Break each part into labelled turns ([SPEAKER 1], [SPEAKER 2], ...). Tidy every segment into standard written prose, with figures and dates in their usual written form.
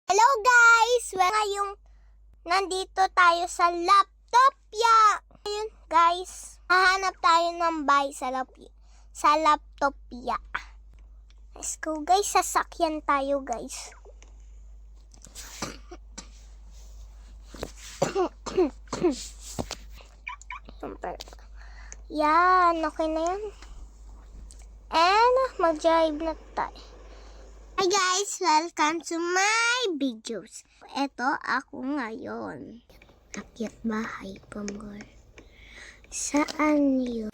[SPEAKER 1] Hello guys! Ngayong nandito tayo sa Laptopia. Ayun guys, hahanap tayo ng bahay sa Laptopia. Let's go guys, sasakyan tayo guys. Yan, okay na yan. And mag-drive na tayo. Hi guys! Welcome to my videos. Eto ako ngayon. Akyat bahay pamor. Saan yun?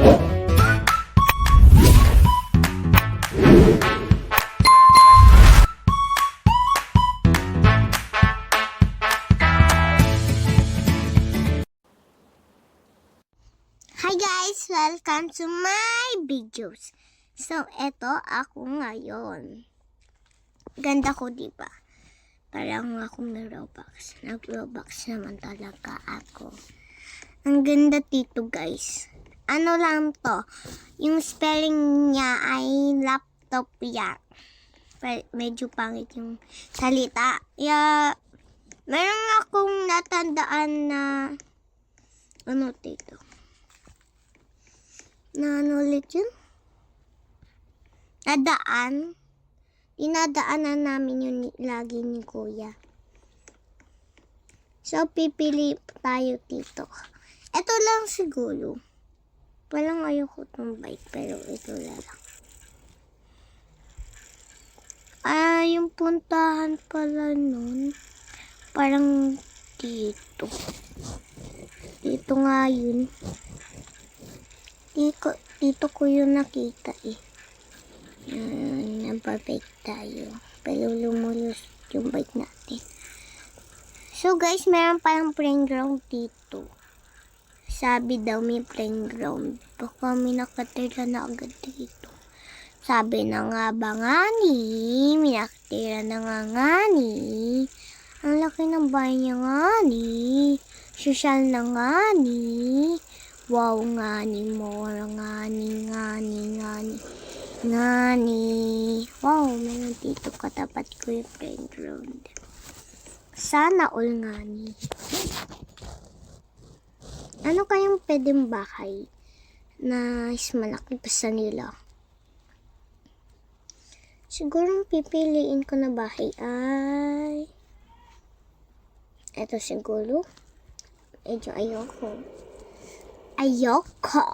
[SPEAKER 1] Hi guys! Welcome to my videos. So, eto ako ngayon. Ganda ko, diba? Parang akong Robux. Nag-Robux naman talaga ako. Ang ganda dito, guys. Ano lang to? Yung spelling niya ay Laptopia. Medyo pangit yung salita. Meron akong natandaan na ano dito? Na ano ulit yun? Nadaan. Dinadaanan namin yun lagi ni Kuya. So, pipili tayo dito. Ito lang siguro. Walang ayoko itong bike, pero ito lang. Yung puntahan pala nun, parang dito. Dito nga yun. Dito ko yun nakita eh. Nababike tayo. Pero lumulos yung bike natin. So guys, meron palang playground dito. Sabi daw may playground. Baka may nakatira na agad dito. Sabi na nga ba nga ni? May nakatira na nga ni. Ang laki ng bahay niya nga ni. Social na nga ni. Wow nga ni mo. Nga ni. Wow, meron dito katapat ko yung playground. Sana all ngani. Ano kayang pwedeng bahay na is malaki pa sa nila? Siguro pipiliin ko na bahay ay eto siguro. Medyo ayoko.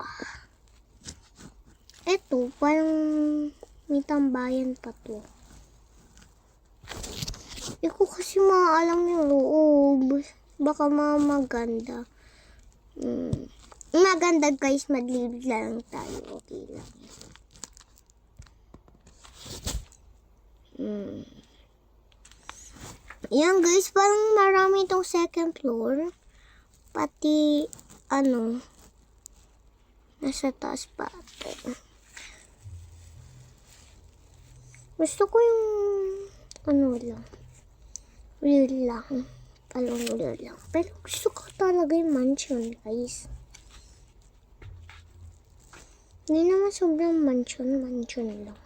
[SPEAKER 1] Eto, parang may tambayan pa to. Hindi ko kasi maalam yung loob. Baka maganda. Maganda guys, madlibig lang tayo. Okay lang. Yan guys, parang marami itong second floor. Pati, nasa taas pa ito. Gusto ko yung real lang. Palong real lang. Pero gusto ko talaga yung mansion, guys. Hindi naman sobrang mansion lang.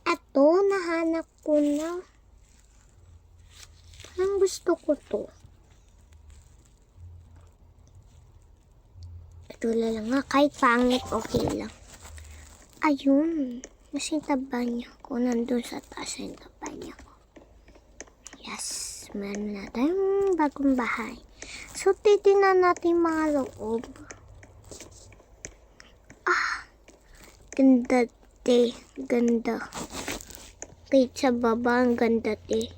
[SPEAKER 1] Ito, nahanap ko na. Parang gusto ko to. Ito lang nga, kahit pangit, okay lang. Ayun, kasi taba niya ko. Nandun sa taas yung taba niya ko. Yes, meron na tayong bagong bahay. So, titignan natin mga loob. Ganda te. Ganda. Kahit sa baba, ang ganda te.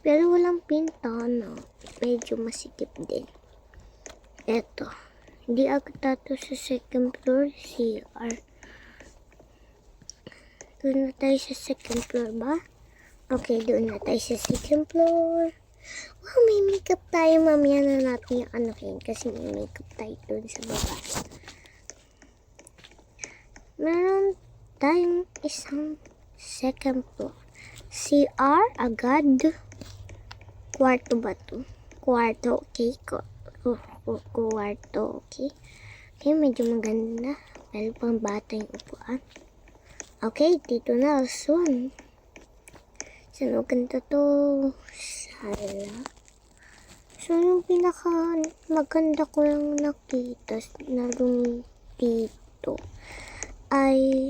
[SPEAKER 1] Pero walang pintana. Medyo masikip din. Eto. Hindi agad tato sa second floor, CR. Doon na tayo sa second floor ba? Okay, doon na tayo sa second floor. Wow, may makeup tayo. Mamaya na natin yung anuhin kasi may makeup tayo doon sa baba. Meron tayong isang second floor. CR agad. Kwarto ba to? Kwarto, okay. Kwarto, okay. Okay, medyo maganda. Pero pang bata yung upuan. Okay, dito na. Soon. Saan maganda to? Sala. So, yung pinaka maganda ko lang nakita na room dito ay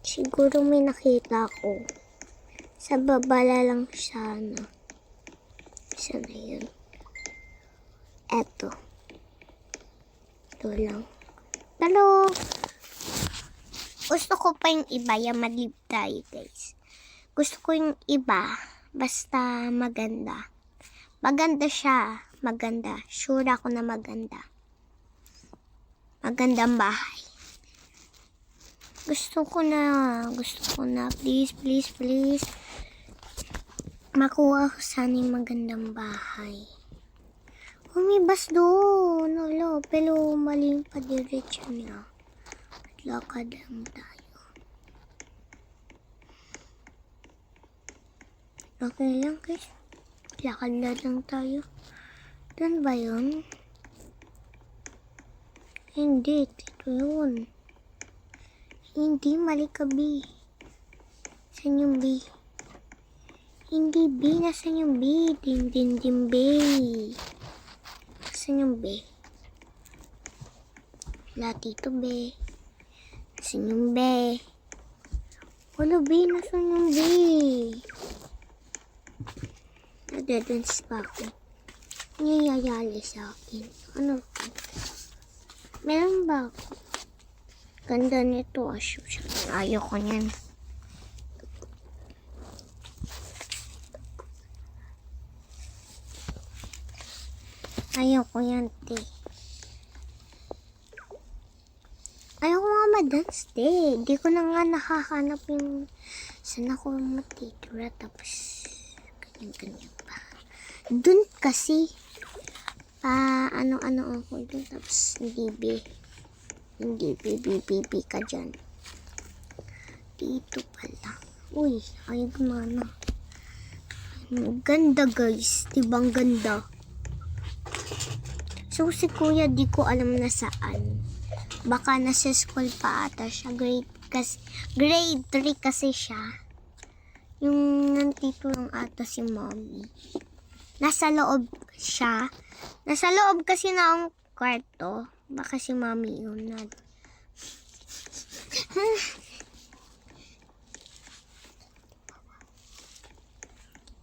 [SPEAKER 1] siguro may nakita ko. Sa babala lang sana. Sana yun. Eto. Ito lang. Pero, gusto ko pa yung iba. Yung madlib tayo, guys. Gusto ko yung iba. Basta maganda. Maganda siya. Maganda. Sure ako na maganda. Magandang bahay. Gusto ko na. Please, please, please. Makuha ko sana yung magandang bahay. Umibas doon. Alo, pero mali yung padiretso niya. Lakad lang tayo. Okay lang, guys. Lakad lang tayo. Doon ba yun? Hindi, dito yun. Hindi, mali ka, B. Saan yung B? Hindi, B. Nasaan yung B? Din, B. Nasaan yung B? Wala dito, B. Nasaan yung B? Wala, B. Nasaan yung B? Nadadance pa ako. Niyayali sa akin. Ano to? Meron ba ako? Ganda nito. Ayaw ko niyan. Ayaw ko yan, te. Ayaw ko nga ma-dance, te. Di ko na nga nakahanap yung saan ako matitira. Tapos, ganyan pa. Dun kasi, ano ako dun. Tapos, hindi, B ka dyan. Dito pala. Uy, ay gumana. Ganda, guys. Diba ang ganda? So, si kuya, di ko alam na saan. Baka nasa school pa ata siya. Grade 3 kasi siya. Yung nandito lang ata si mommy. Nasa loob siya. Nasa loob kasi na ang kwarto. Baka si mommy yun na.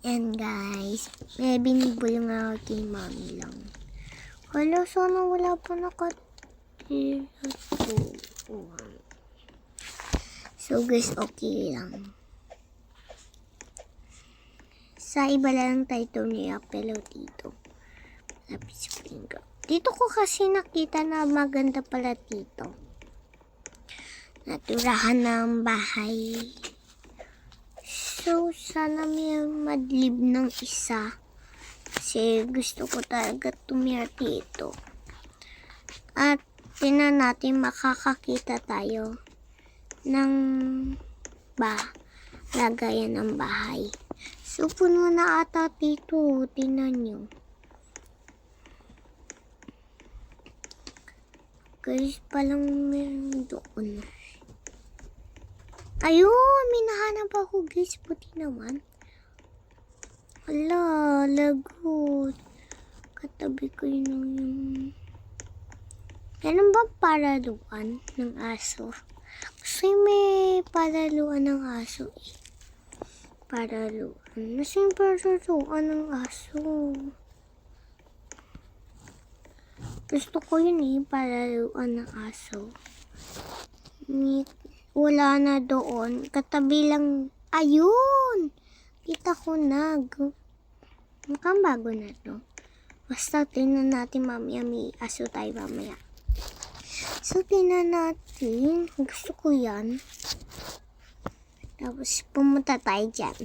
[SPEAKER 1] Yan, guys. May binibulong ako kay mommy lang. Hala, sana wala pa nakatira. So, guys, okay lang. Sa iba lang title niya, pero dito. Lapis finger. Dito ko kasi nakita na maganda pala dito. Naturahan ng bahay. So, sana may madlib ng isa. Kasi gusto ko talaga tumira dito. At tinan natin makakakita tayo ng lagayan ng bahay. So, puno na ata dito. Tingnan nyo. Guys, palang meron doon. Ayun, may nahanap ako, guys. Puti naman. Hala, lagot. Katabi ko yun yung... Meron ba paraluan ng aso? Kasi may paraluan ng aso eh. Paraluan. Nasa yung paraluan ng aso? Gusto ko yun eh, paraluan ng aso. Wala na doon. Katabi lang. Ayun! Kita ko na. Mukhang bago na to. Basta tingnan natin mamaya. May aso tayo mamaya. So, tingnan natin. Gusto ko yan. Tapos, pumunta tayo dyan.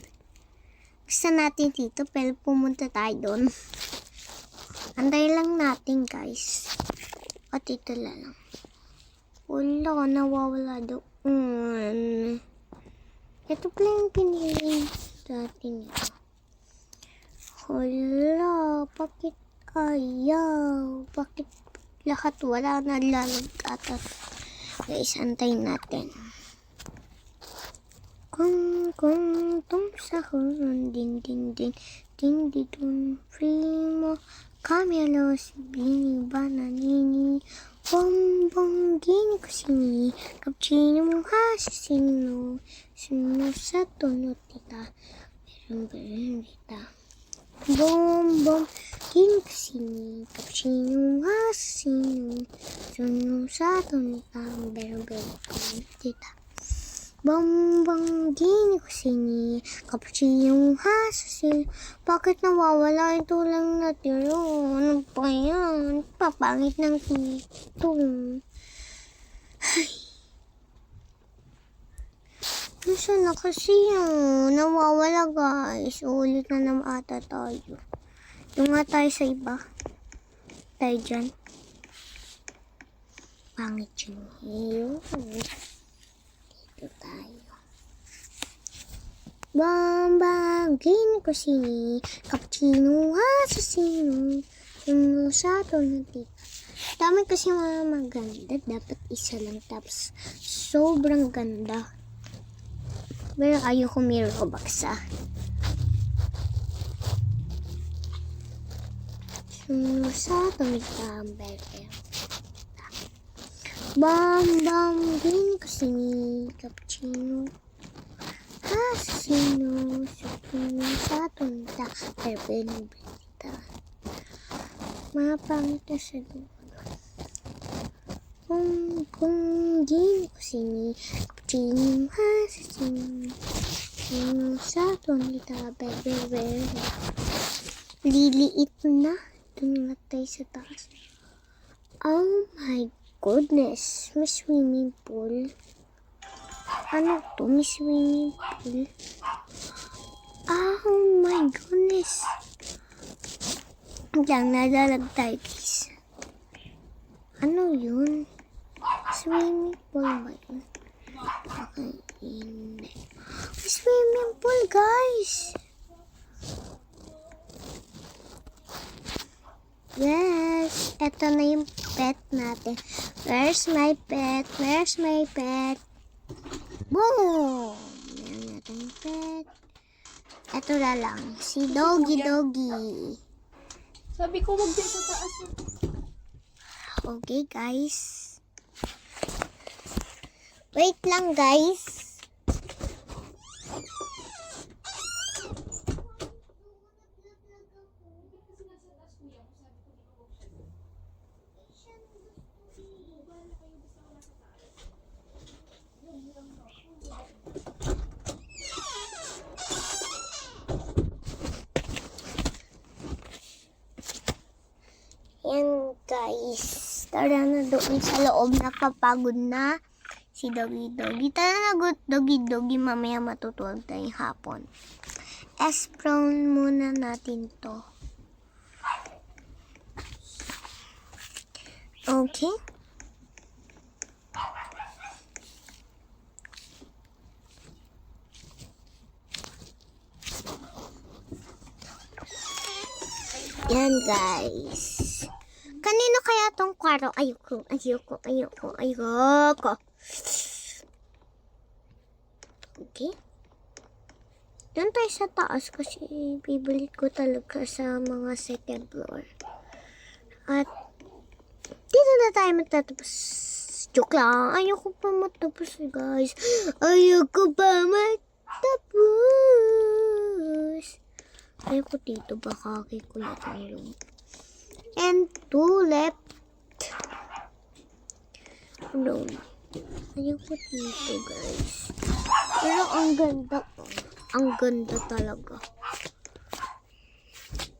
[SPEAKER 1] Gusto natin dito, pero pumunta tayo doon. Antay lang natin, guys. At ito lang. Wala, nawawala doon. Ito pala yung pinili natin ito. Hala, bakit ayaw? Bakit lahat wala na lalag atas? Guys, antayin natin. Kung tum sahurun din din din din di dun primo Camelo si bini bananini Bombong gini kusini Cappuccino hasino Sino sa tunot tita Bereng tita Bombong gini kusini Cappuccino hasino Sino sa tunot tita Bereng tita Bang gini ko sini, cappuccino hasil. Bakit nawawala ito lang natira? Ano pa yan? Papangit ng tito. Ay. Nasaan na kasi yun? Nawawala guys. Ulit na naman ata tayo. Yung nga tayo sa iba. Tayo dyan. Pangit yun. Tayo. Bambangin ko sini, cappuccino asasino, yung sa ng tita. Dami kasi mga maganda, dapat isa lang tapos sobrang ganda. Pero ayoko may Robux ah. Yung sa tita, Bambangin ko sini, cappuccino hasino, sukin sa tunta, perbenta. Mga pangit na sa dulo. Kung gin ko sini, cappuccino hasino, sukin sa tunta, perbenta. Liliit na, dun nga tayo sa taas. Oh my goodness, may swimming pool. Ano to? May swimming pool. Oh my goodness. Diyan, nadalag tayo guys. Ano yun? Swimming pool ba yun? Okay, hindi. May swimming pool guys. Yes, eto na yung pet natin. Where's my pet? Where's my pet? Boom! Meron natin pet. Eto na lang, si Doggy.
[SPEAKER 2] Sabi ko wag din sa taas.
[SPEAKER 1] Okay guys. Wait lang guys. Yan guys, tara na doon sa loob, napapagod na si Doggy. Tara na Doggy, mamaya matutulog tayong hapon. S-Brown muna natin to. Okay. Yan guys. Kanino kaya tong kwarto? Ayoko. Okay. Doon tayo sa taas kasi bibilit ko talaga sa mga second floor. At dito na tayo matatapos. Joke lang. Ayoko pa matapos guys. Ayoko dito. Baka kikulat ang room. And two left. No. Ayoko dito guys. Pero ang ganda. Ang ganda talaga.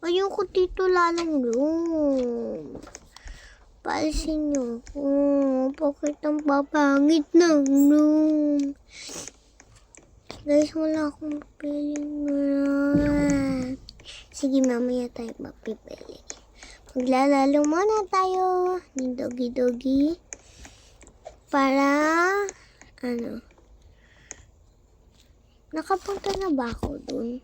[SPEAKER 1] Ayoko dito lalong room. Paalisin nyo. Bakit ang papangit ng room? Guys, wala akong piling na. Sige, mamaya tayo mapipili. Maglalalo muna tayo ni Doggy. Para, nakapunta na ba ako dun?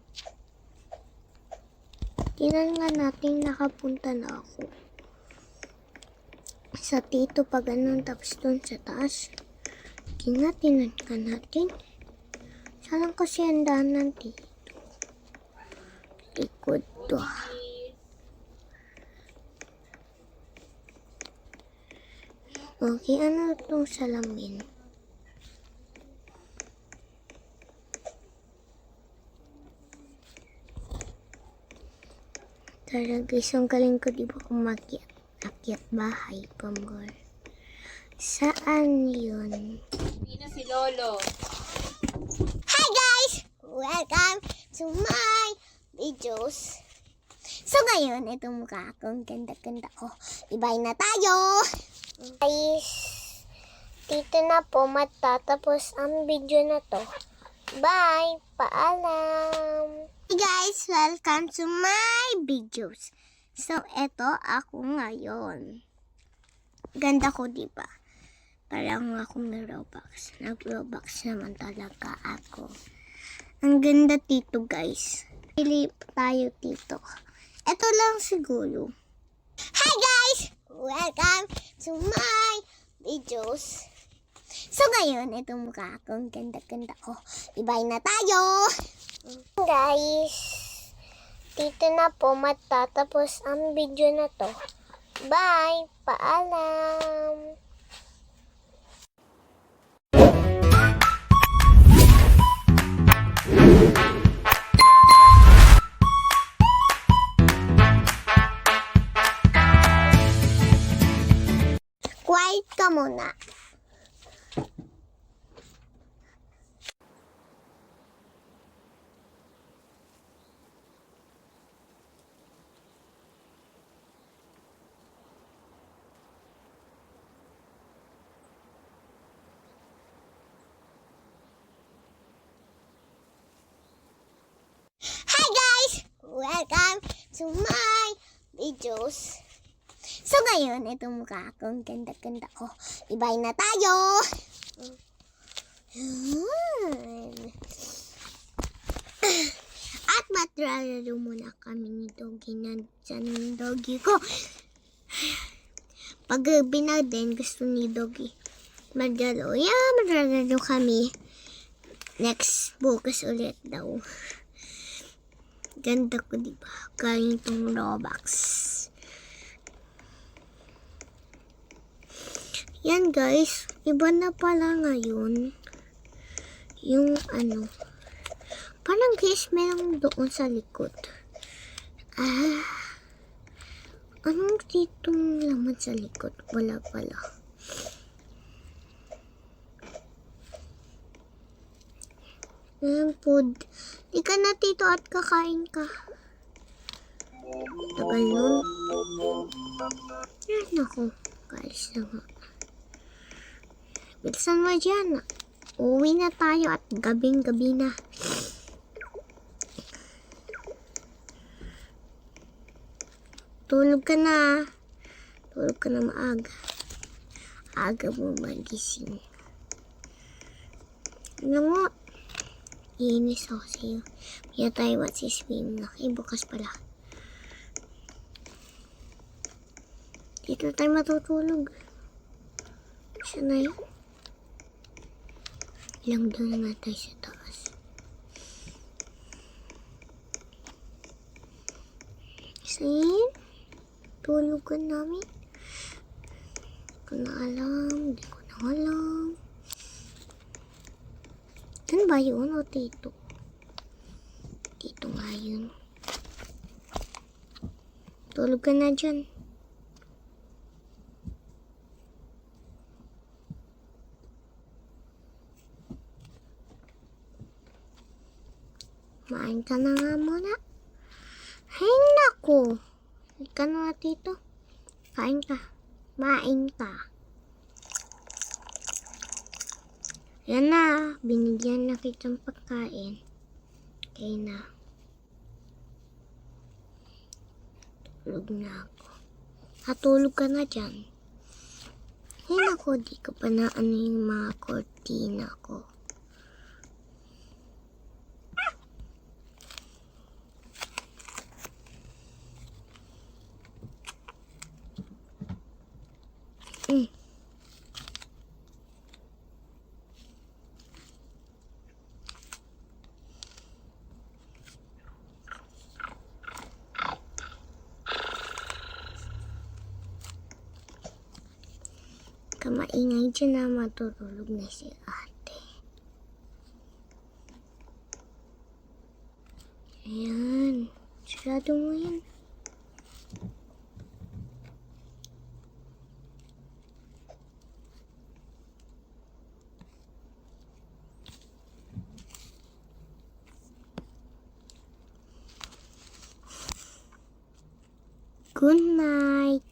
[SPEAKER 1] Tingnan nga natin, nakapunta na ako. Sa tito pa ganun, tapos dun sa taas. Tingnan ka natin. Saan kasi ang daanan dito? Likod to. Okay, ano itong salamin? Tara guys, ang galing ko diba umakyat. Akyat bahay, pamor. Saan yun?
[SPEAKER 2] Hindi na si Lolo.
[SPEAKER 1] Hi guys! Welcome to my videos. So ngayon, itong mukha akong ganda-ganda ko. Ibay na tayo! Guys, dito na po matatapos ang video na to. Bye! Paalam! Hey guys! Welcome to my videos. So, eto ako ngayon. Ganda ko, diba? Parang ako may Robux. Nag-Robux naman talaga ako. Ang ganda dito, guys. Pili tayo dito. Ito lang siguro. Hi guys! Welcome to my videos. So ngayon, itong mukha akong ganda-ganda ko. Ibay na tayo! Guys, dito na po matatapos ang video na to. Bye! Paalam! Quiet ka muna. Hi guys! Welcome to my videos. So ngayon, itong mukha akong ganda-ganda ko. Ibay na tayo! At matralaro muna kami ni Doggy. Nandyan yung Doggy ko. Pag binaw din, gusto ni Doggy maglaro. Yeah, matralaro kami. Next, bukas ulit daw. Ganda ko, diba? Galing itong Robux. Yan guys, iba na pala ngayon. Yung ano, parang guys, meron doon sa likod. Anong ditong laman sa likod? Wala pala. Ayan food. Di ka na tito at kakain ka. Tagal nun. Yan ako. Guys na nga. Bilisan mo dyan. Uwi na tayo at gabing-gabi na. Tulog ka na. Tulog ka na maaga. Aga mo magising. Ano mo? Iinis ako sa'yo. Kaya tayo magsiswim na. Ay, bukas pala. Dito tayo matutulog. Saan na yun? Ilang doon na tayo sa taas. Saan? Tulugan namin. Hindi ko na alam. Hindi ko na alam. Saan ba yun o dito? Dito nga yun. Tulog ka na dyan. Main ka na nga muna. Ay, naku. Halika na dito. Kain ka. Main ka. Yan na. Binigyan na kitang pagkain. Okay na. Tulog na ako. Hatulog ka na dyan. Ay, naku. Di ko pa na ano yung mga kortina ko. maingay dyan na matutulog na si ate. Ayan. Sarado mo yan. Good night.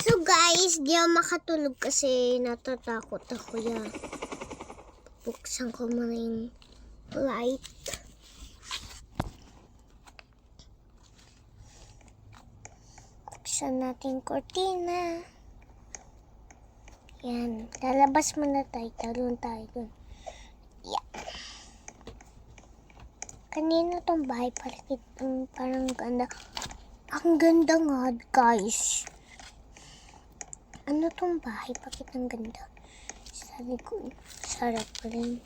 [SPEAKER 1] So guys, di ako makatulog kasi natatakot ako yan. Buksan ko muna yung light. Buksan natin kortina. Yan. Lalabas muna tayo. Talon tayo dun. Yeah. Kanina tong bahay parang ganda. Ang ganda nga guys. Ano tong bahay? Bakit ang ganda? Sabi ko, sarap pa rin.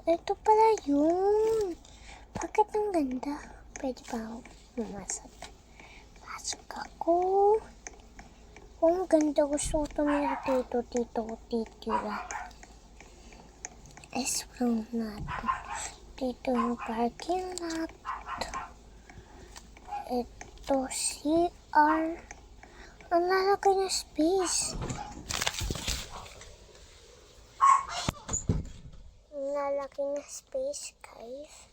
[SPEAKER 1] Ito pala yun. Bakit ang ganda? Pwede ba ako pumasok? Pasok ako. Ang ganda. Gusto ko tumira dito. Dito ko titira. Explore natin. Dito yung parking lot. Ito CR. Ang lalaki na space. Ang lalaki na space, guys.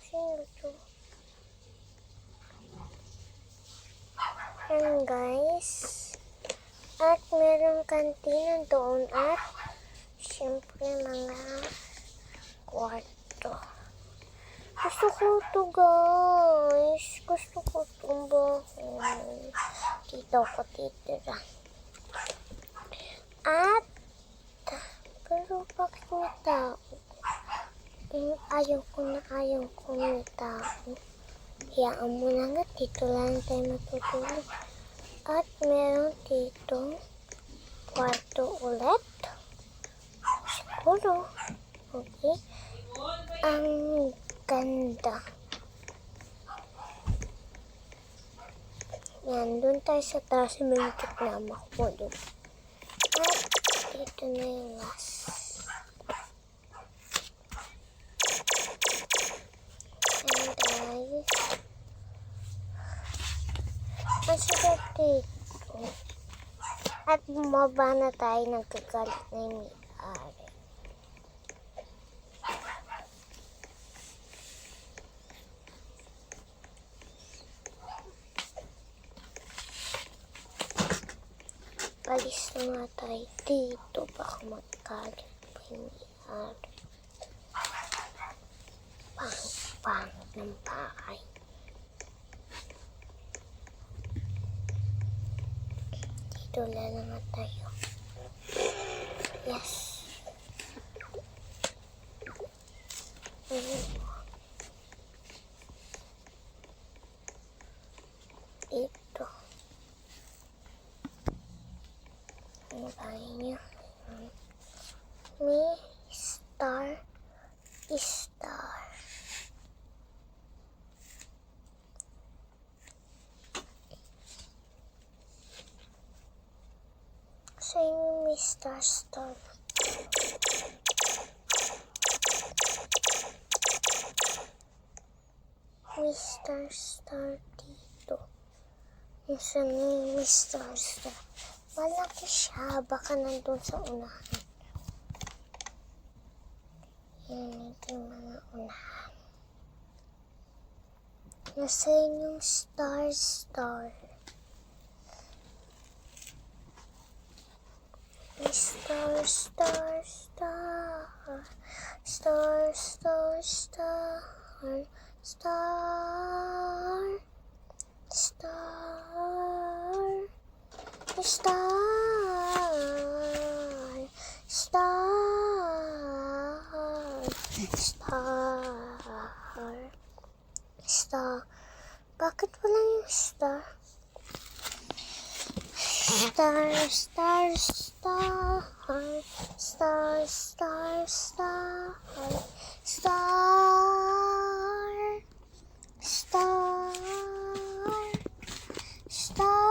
[SPEAKER 1] Sino to? Yan, guys. At merong kantina doon at siyempre mga kwarto. Gusto ko to guys. Gusto ko itong bahay. Dito ko titira. At pero bakit may tao? Ayaw ko may tao. Hayaan mo na nga. Dito lang tayo matutulog. At meron dito kwarto ulit. Siguro. Okay. Ang ganda. Yan. Doon tayo sa taas. May nama ko doon. At dito na yung last. And guys. Masarap dito. At bumaba na tayo. Nagkagalit na yung may-ari. Palis na nga tayo dito. Baka magkalit pa yung may-ari. Pangit ng bahay. Dito lang nga tayo. Yes. Ito. Ang bahay niya. May star. So yung may star. May star dito. Yung sa may star. Malaki siya. Baka nandun sa unahan. Yan, ito yung mga unahan. Nasaan yung star? Star, star, star. Star, star, star. Star. Star. Star. Bakit wala yung star? Star, star, star. Star, star, star. Star. Star. Star.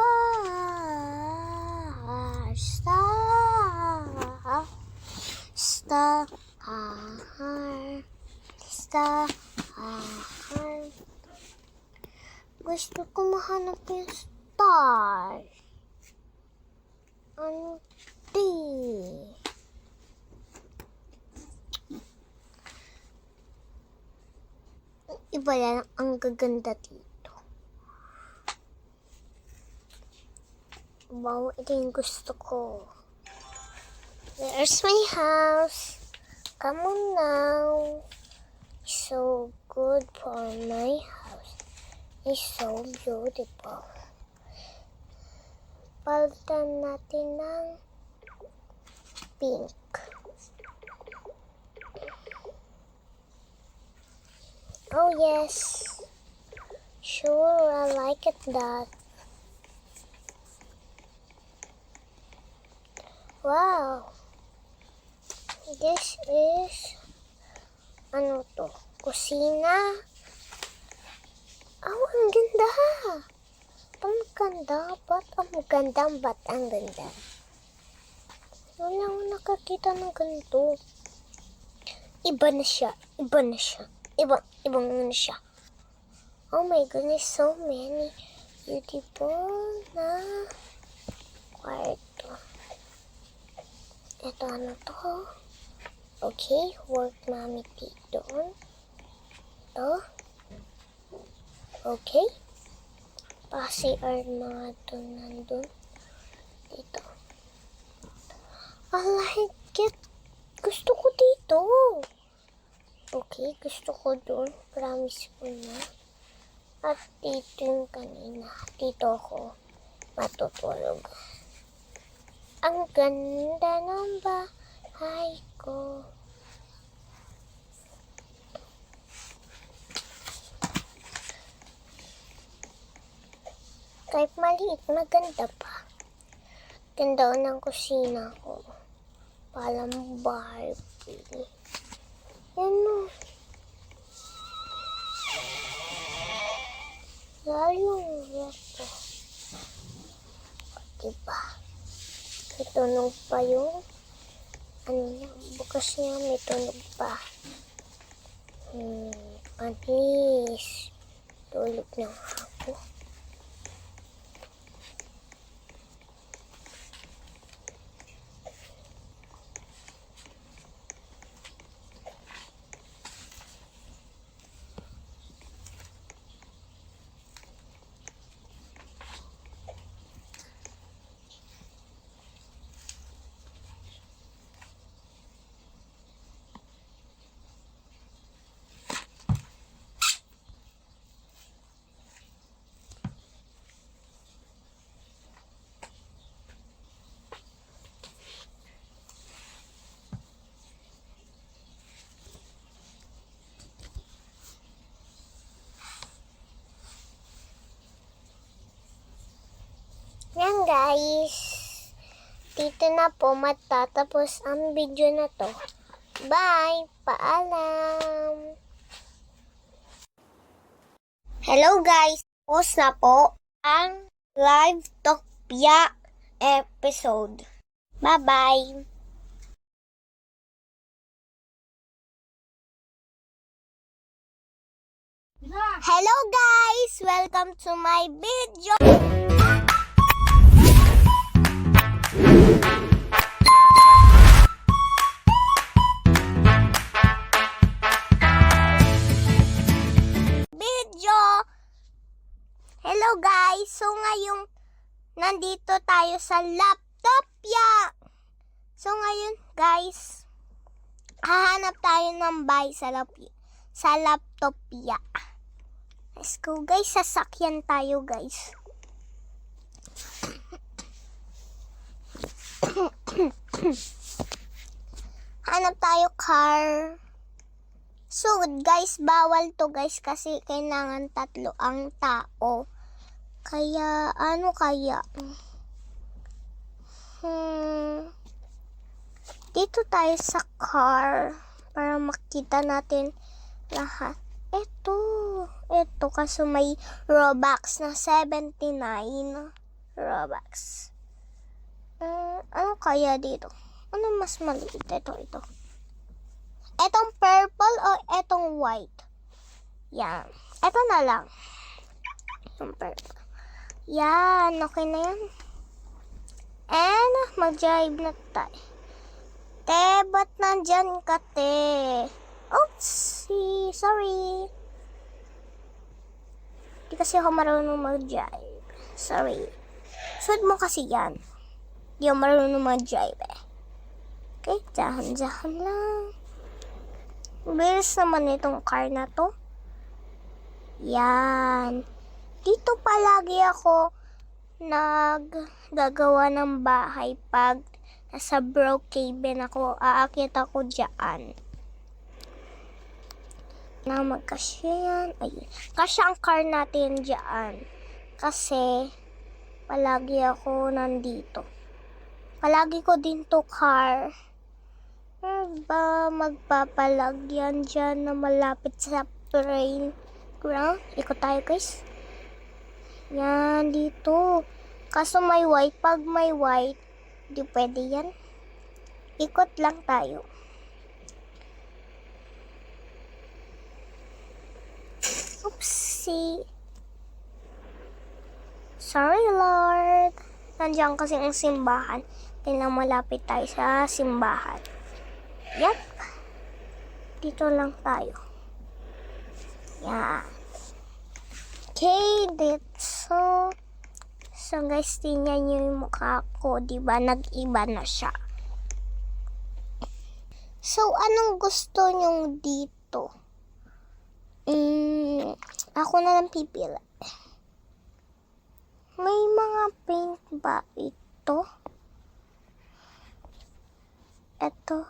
[SPEAKER 1] Star. Star. Star. Gusto ko mahanap yung star. Ano di? Iba lang ang gaganda dito. Wow, ito yung gusto ko. There's my house. Come on now. So good for my house. It's so beautiful. Palitan natin ng pink. Oh yes. Sure, I like it that. Wow. This is ano to? Kusina. Oh, ang ganda. Ang ganda. Ba't ang ganda? Ba't ang ganda? Wala akong nakakita ng ganito. Iba na siya. Iba na siya. Ibang na siya. Oh my goodness, so many beautiful na kwarto. Ito ano to? Okay, work mami dito. Ito. Okay. Pa-CR mga doon nandun. Dito. I like it. Gusto ko dito. Okay, gusto ko doon. Promise ko na. At dito yung kanina. Dito ako matutulog. Ang ganda ng bahay ko. Kahit maliit, maganda pa. Ganda ng kusina ko. Parang Barbie. Yan o. Lalong ito. Diba? May tunog pa yung ano niya. Bukas niya may tunog pa. Anis. Tulog na ako. Yan guys, dito na po matatapos ang video na to. Bye! Paalam! Hello guys! Tapos na po ang Livetopia episode. Bye-bye! Hello guys! Welcome to my video! guys, so ngayon, nandito tayo sa Laptopia. So ngayon, guys, hahanap tayo ng bahay sa Laptopia. Let's go, guys. Sasakyan tayo, guys. Hanap tayo car. So, guys, bawal to, guys, kasi kailangan 3 ang tao. Kaya, ano kaya? Dito tayo sa car para makita natin lahat. Ito kasi may Robux na 79 Robux. Ano kaya dito? Ano mas maliit? Ito. Etong purple o etong white? Yan. Ito na lang. Etong purple. Yan. Okay na yan. And, mag-drive na tayo. Te, ba't nandyan ka, te? Oopsie. Sorry. Di kasi ako marunong mag-drive. Sorry. Suot mo kasi yan. Di ako marunong mag-drive eh. Okay, dahan-dahan lang. Bilis naman itong car na to. Yan. Dito palagi ako naggagawa ng bahay pag nasa Brookhaven ako. Aakyat ako dyan. Na magkasya yan. Ayun. Kasya ang car natin dyan. Kasi palagi ako nandito. Palagi ko din to car. Ba magpapalagyan dyan na malapit sa playground. Ikot tayo, guys. Yan, dito. Kaso may white. Pag may white, di pwede yan. Ikot lang tayo. Oopsie. Sorry, Lord. Nandiyan kasi ang simbahan. Kailangan malapit tayo sa simbahan. Yep. Dito lang tayo. Yan. Okay, dito. So guys, tingnan nyo yung mukha ko. Diba, nag-iba na siya. So, anong gusto nyong dito? Ako na lang pipila. May mga paint ba ito? Ito.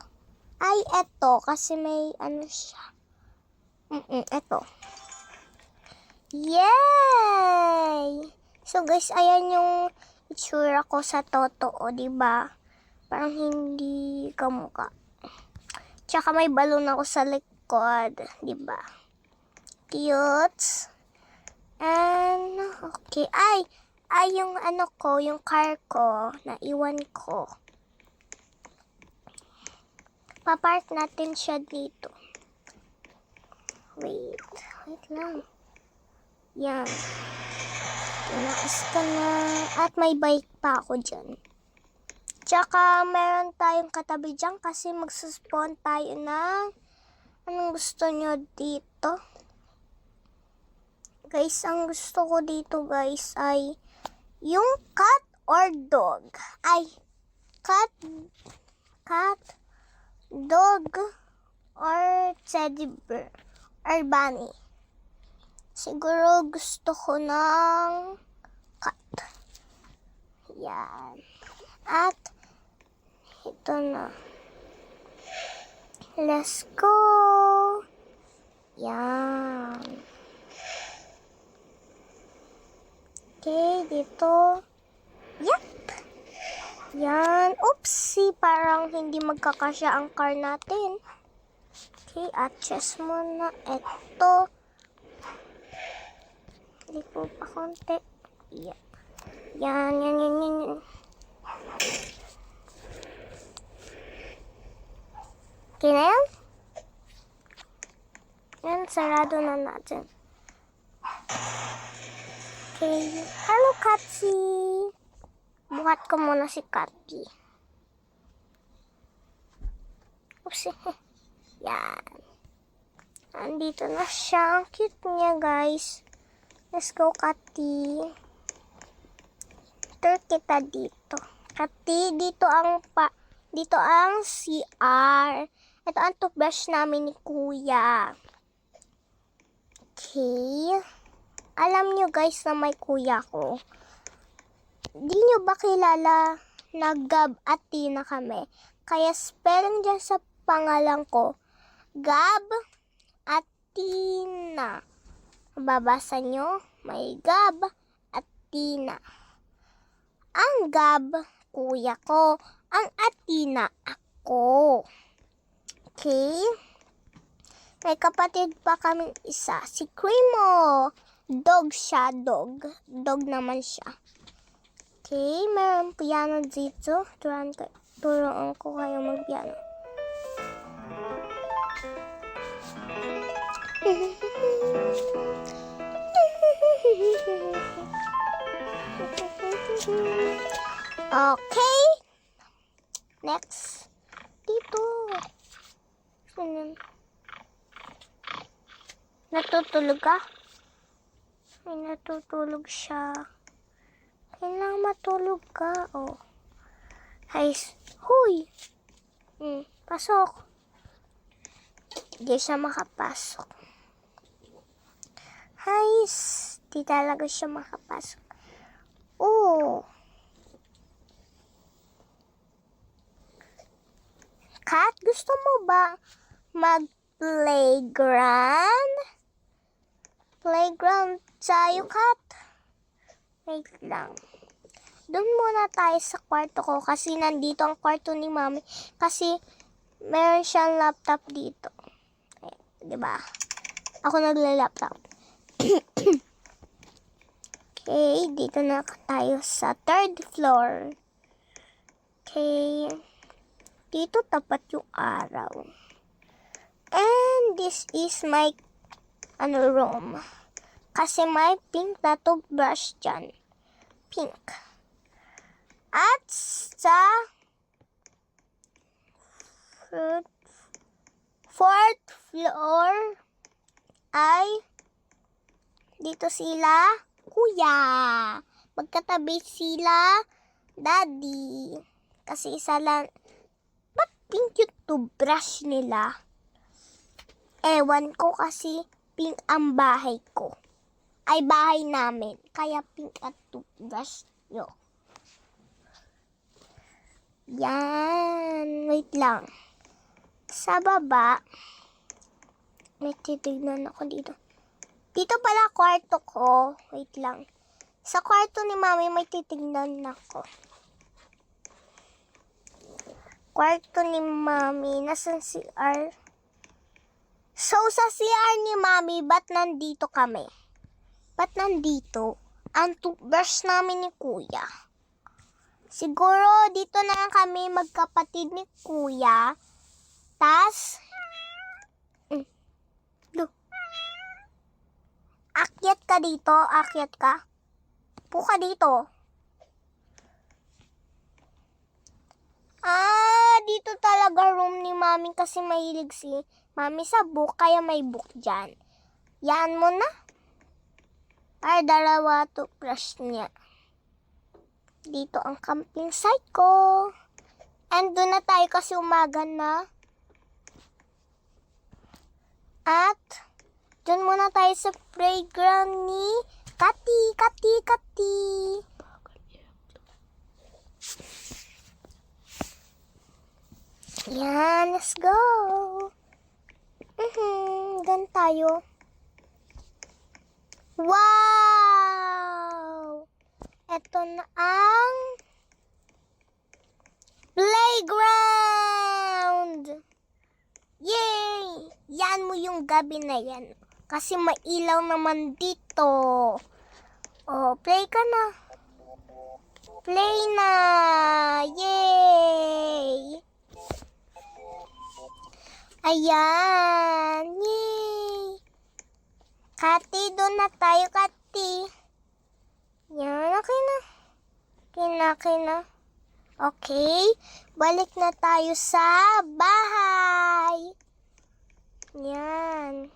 [SPEAKER 1] Ay, eto. Kasi may ano siya. Eto. Yay! So, guys, ayan yung itsura ko sa totoo, diba? Parang hindi kamukha. Tsaka may balon ako sa likod, diba? Cute. And, okay. Ay, yung ano ko, yung car ko, naiwan ko. Papark natin siya dito. Wait lang. Yan. Tinaas ka na. At may bike pa ako dyan. Tsaka, meron tayong katabi dyan kasi magsuspawn tayo ng anong gusto nyo dito. Guys, ang gusto ko dito, guys, ay yung cat or dog. Ay, cat, dog, or teddy bear, or bunny. Siguro gusto ko ng cat. Yan. At, ito na. Let's go. Yan. Okay, dito. Yep. Yan. Oopsie, parang hindi magkakasya ang car natin. Okay, adjust muna. Ito. Hindi po pa konti. Yan. Yan. Okay na yan? Yan, sarado na natin. Okay. Hello, Katsi. Buhat ko muna si Katsi. Oops. Yan. Andito na siya. Ang cute niya, guys. Let's go, Katsi. kita dito. Kati, dito ang CR. Ito ang toothbrush namin ni Kuya. Okay. Alam nyo guys na may kuya ko. Di nyo ba kilala na Gab at Tina kami? Kaya spelling dyan sa pangalan ko, Gab at Tina. Babasa nyo, may Gab at Tina. Ang Gab, kuya ko. Ang Atina, ako. Okay? May kapatid pa kaming isa, si Cremo. Dog siya, dog. Dog naman siya. Okay, meron piano dito. Turuan ko kayo mag-piano. Okay. Next. Dito. Natutulog ka? Ay, natutulog siya. Kailangan matulog ka. Oh. Hay, huy. Pasok. Hindi siya makapasok. Hay, di talaga siya makapasok. Oh. Kat, gusto mo ba mag-playground? Playground tayo, Kat. Wait lang. Doon muna tayo sa kwarto ko kasi nandito ang kwarto ni Mami. Kasi meron siyang laptop dito. Diba? Ako nagla-laptop. Okay, dito na tayo sa 3rd floor. Okay. Dito tapat yung araw. And this is my room. Kasi may pink na toothbrush dyan. Pink. At sa 4th floor ay dito sila kuya. Magkatabi sila daddy. Kasi isa lang. Ba't pink yung toothbrush nila? Ewan ko kasi pink ang bahay ko. Ay bahay namin. Kaya pink at toothbrush nyo. Yan. Wait lang. Sa baba, may titignan ako dito. Dito pala kwarto ko. Wait lang. Sa kwarto ni Mami may titignan ako. Kwarto ni Mami. Nasaan si CR? So, sa CR ni Mami, ba't nandito kami? Ba't nandito? Ang toothbrush namin ni Kuya. Siguro, dito na lang kami magkapatid ni Kuya. Tas, akyat ka dito, akyat ka. Puka dito. Dito talaga room ni Mami kasi mahilig si Mami sa book, kaya may book dyan. Yan mo na. Ay, dalawa toothbrush niya. Dito ang camping site ko. And doon na tayo kasi umaga na. At, doon muna tayo sa playground ni Kati. Yan, let's go. Doon tayo. Wow! Ito na ang playground! Yay! Yan mo yung gabi na yan. Kasi mailaw naman dito. Oh, play ka na. Play na! Yay! Ayan! Yay! Kati, doon na tayo, Kati. Yan, okay na. Okay na. Okay, balik na tayo sa bahay. Yan.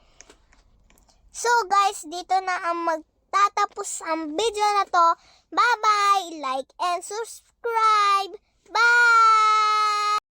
[SPEAKER 1] So guys, dito na ang magtatapos nagtatapos ang video na to. Bye-bye! Like and subscribe! Bye!